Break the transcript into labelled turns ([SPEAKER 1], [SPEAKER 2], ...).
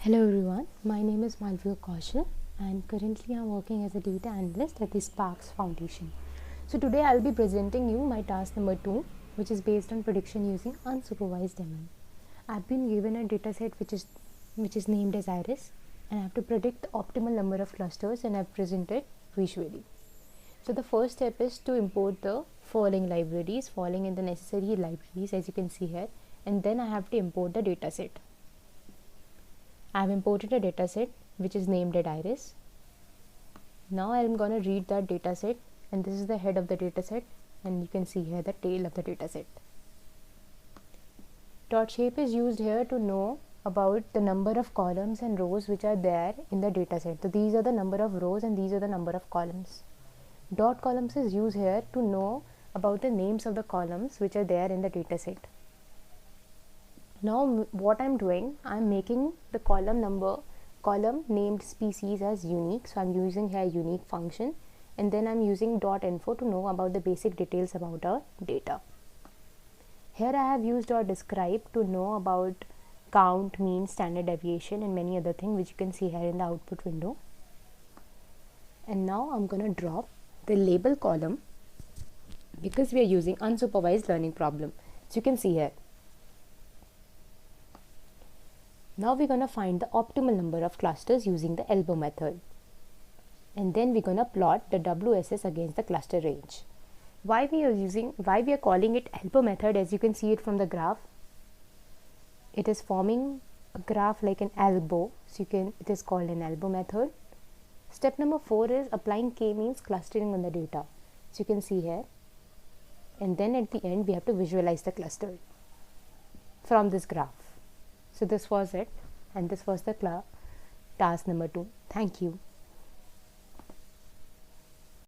[SPEAKER 1] Hello everyone, my name is Malvia Kaushal and currently I'm working as a data analyst at the Sparks Foundation. So today I'll be presenting you my task number 2, which is based on prediction using unsupervised ML. I've been given a dataset which is named as Iris, and I have to predict the optimal number of clusters, and I've presented it visually. So the first step is to import the following in the necessary libraries as you can see here, and then I have to import the dataset. I have imported a dataset which is named at Iris. Now I am going to read that dataset, and this is the head of the dataset, and you can see here the tail of the dataset. Dot shape is used here to know about the number of columns and rows which are there in the dataset. So these are the number of rows and these are the number of columns. Dot columns is used here to know about the names of the columns which are there in the dataset. Now what I'm doing, I'm making the column named species as unique. So I'm using here unique function, and then I'm using .info to know about the basic details about our data. Here I have used .describe to know about count, mean, standard deviation and many other things which you can see here in the output window. And now I'm going to drop the label column because we are using unsupervised learning problem. So you can see here. Now we're going to find the optimal number of clusters using the elbow method. And then we're going to plot the WSS against the cluster range. Why we are calling it elbow method, as you can see it from the graph. It is forming a graph like an elbow, so it is called an elbow method. Step number 4 is applying k-means clustering on the data. So you can see here. And then at the end we have to visualize the cluster from this graph. So this was it, and this was the task number 2. Thank you.